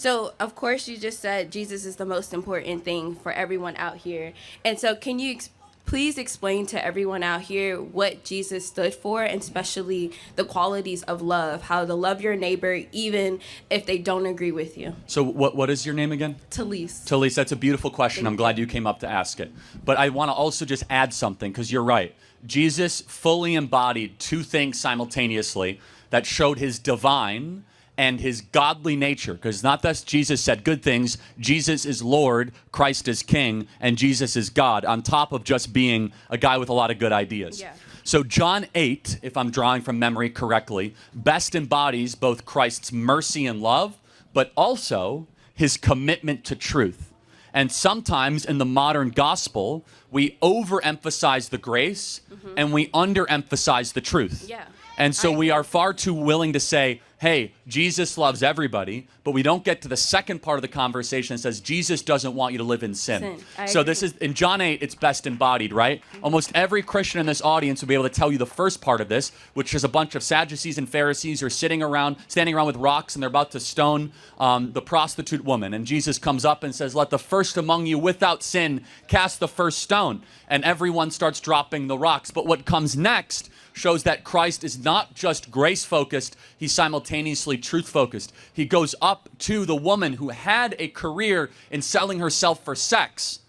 So, of course, you just said Jesus is the most important thing for everyone out here. And so, can you please explain to everyone out here what Jesus stood for, and especially the qualities of love, how to love your neighbor even if they don't agree with you? So what is your name again? Talise. Talise, that's a beautiful question. I'm Thank you. glad you came up to ask it. But I want to also just add something, because you're right. Jesus fully embodied two things simultaneously that showed his divine and his godly nature. Because not that Jesus said good things, Jesus is Lord, Christ is King, and Jesus is God, on top of just being a guy with a lot of good ideas. Yeah. So John 8, if I'm drawing from memory correctly, best embodies both Christ's mercy and love, but also his commitment to truth. And sometimes in the modern gospel, we overemphasize the grace and we underemphasize the truth. Yeah. And so I we agree. are far too willing to say, hey, Jesus loves everybody, but we don't get to the second part of the conversation that says Jesus doesn't want you to live in sin. I So agree. this is, in John 8, it's best embodied, right? Almost every Christian in this audience will be able to tell you the first part of this, which is a bunch of Sadducees and Pharisees who are standing around with rocks, and they're about to stone the prostitute woman. And Jesus comes up and says, let the first among you without sin cast the first stone. And everyone starts dropping the rocks. But what comes next shows that Christ is not just grace-focused, he's simultaneously truth-focused. He goes up to the woman who had a career in selling herself for sex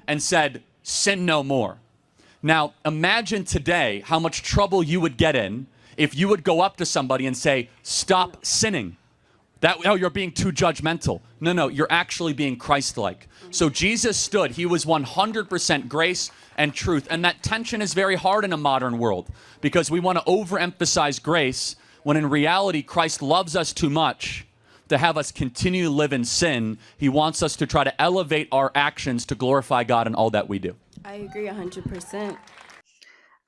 and said, sin no more. Now, imagine today how much trouble you would get in if you would go up to somebody and say, stop sinning. Oh, you're being too judgmental. No, you're actually being Christ-like. So Jesus stood. He was 100% grace and truth. And that tension is very hard in a modern world because we want to overemphasize grace when in reality Christ loves us too much to have us continue to live in sin. He wants us to try to elevate our actions to glorify God in all that we do. I agree 100%.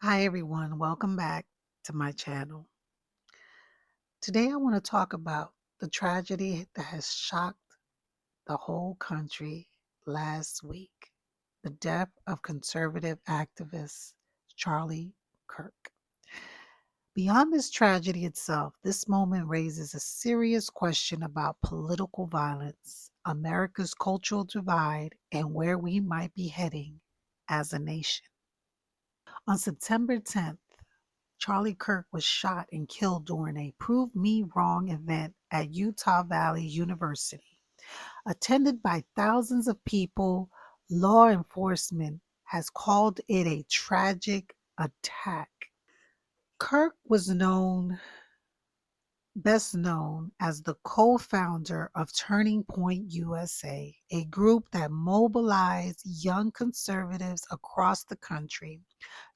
Hi, everyone. Welcome back to my channel. Today, I want to talk about the tragedy that has shocked the whole country last week, the death of conservative activist Charlie Kirk. Beyond this tragedy itself, this moment raises a serious question about political violence, America's cultural divide, and where we might be heading as a nation. On September 10th, Charlie Kirk was shot and killed during a Prove Me Wrong event at Utah Valley University. Attended by thousands of people, law enforcement has called it a tragic attack. Kirk was best known as the co-founder of Turning Point USA, a group that mobilized young conservatives across the country.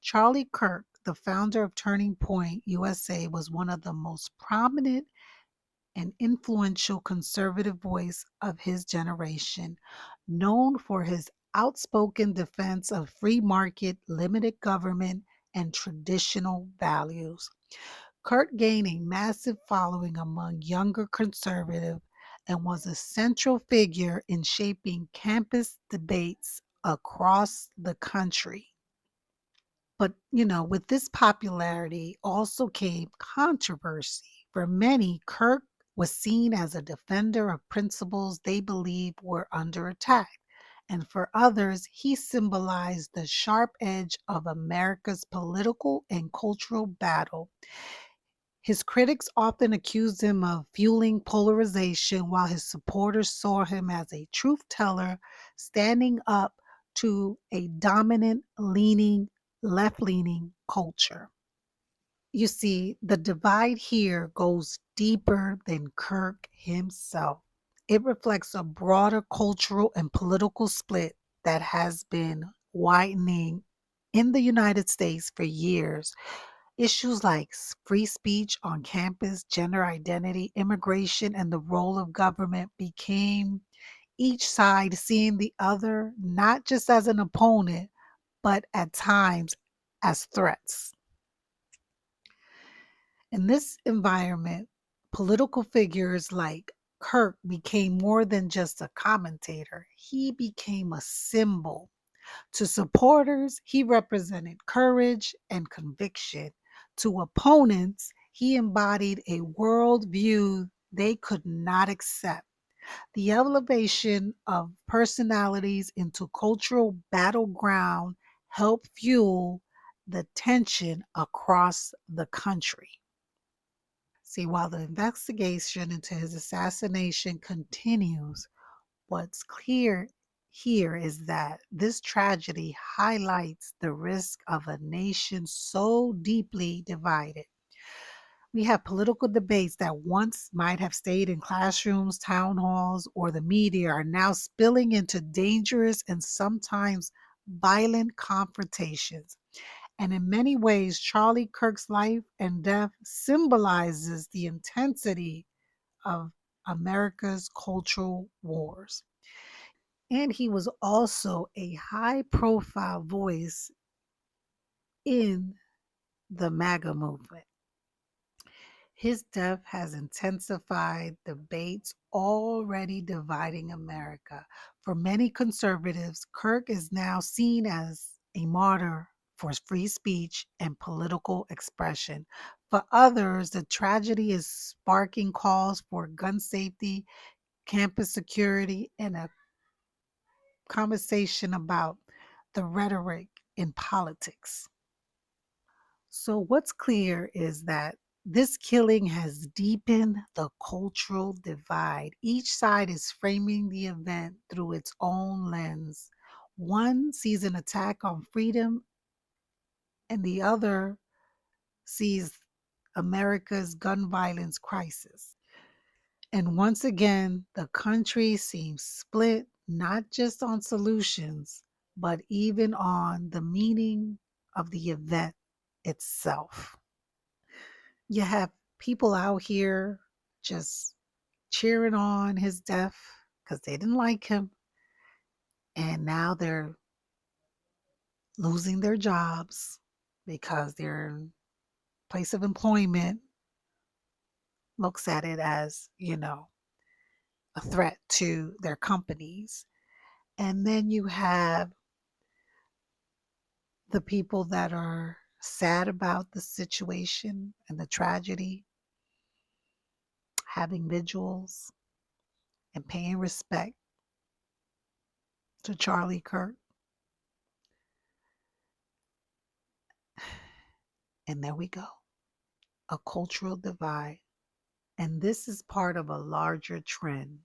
Charlie Kirk, the founder of Turning Point USA, was one of the most prominent and influential conservative voice of his generation, known for his outspoken defense of free market, limited government, and traditional values. Kurt gained a massive following among younger conservatives and was a central figure in shaping campus debates across the country. But, with this popularity also came controversy. For many, Kirk was seen as a defender of principles they believed were under attack. And for others, he symbolized the sharp edge of America's political and cultural battle. His critics often accused him of fueling polarization, while his supporters saw him as a truth teller standing up to a dominant, left leaning culture. You see, the divide here goes deeper than Kirk himself. It reflects a broader cultural and political split that has been widening in the United States for years. Issues like free speech on campus, gender identity, immigration, and the role of government became each side seeing the other not just as an opponent, but at times as threats. In this environment, political figures like Kirk became more than just a commentator, he became a symbol. To supporters, he represented courage and conviction. To opponents, he embodied a worldview they could not accept. The elevation of personalities into cultural battleground helped fuel the tension across the country. See, while the investigation into his assassination continues, what's clear here is that this tragedy highlights the risk of a nation so deeply divided. We have political debates that once might have stayed in classrooms, town halls, or the media are now spilling into dangerous and sometimes violent confrontations. And in many ways, Charlie Kirk's life and death symbolizes the intensity of America's cultural wars. And he was also a high profile voice in the MAGA movement. His death has intensified debates already dividing America. For many conservatives, Kirk is now seen as a martyr for free speech and political expression. For others, the tragedy is sparking calls for gun safety, campus security, and a conversation about the rhetoric in politics. So, what's clear is that this killing has deepened the cultural divide. Each side is framing the event through its own lens. One sees an attack on freedom, and the other sees America's gun violence crisis. And once again, the country seems split not just on solutions, but even on the meaning of the event itself. You have people out here just cheering on his death because they didn't like him. And now they're losing their jobs because their place of employment looks at it as, a threat to their companies. And then you have the people that are sad about the situation and the tragedy, having vigils and paying respect to Charlie Kirk. And there we go, a cultural divide. And this is part of a larger trend.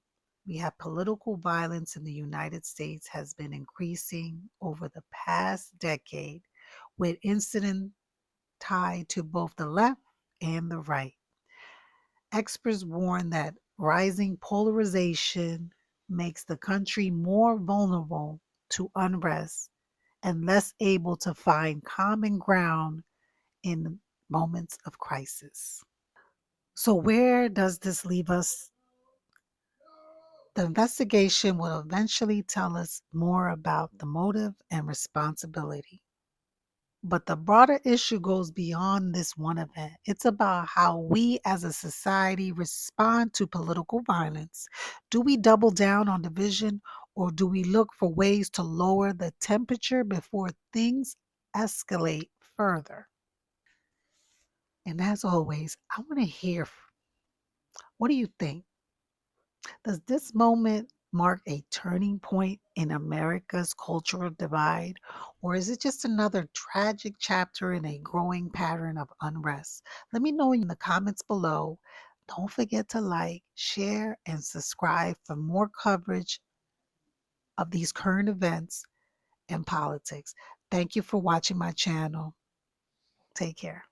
We have political violence in the United States has been increasing over the past decade, with incidents tied to both the left and the right. Experts warn that rising polarization makes the country more vulnerable to unrest and less able to find common ground in moments of crisis. So, where does this leave us? The investigation will eventually tell us more about the motive and responsibility. But the broader issue goes beyond this one event. It's about how we as a society respond to political violence. Do we double down on division, or do we look for ways to lower the temperature before things escalate further? And as always, I want to hear, what do you think? Does this moment mark a turning point in America's cultural divide, or is it just another tragic chapter in a growing pattern of unrest? Let me know in the comments below. Don't forget to like, share, and subscribe for more coverage of these current events and politics. Thank you for watching my channel. Take care.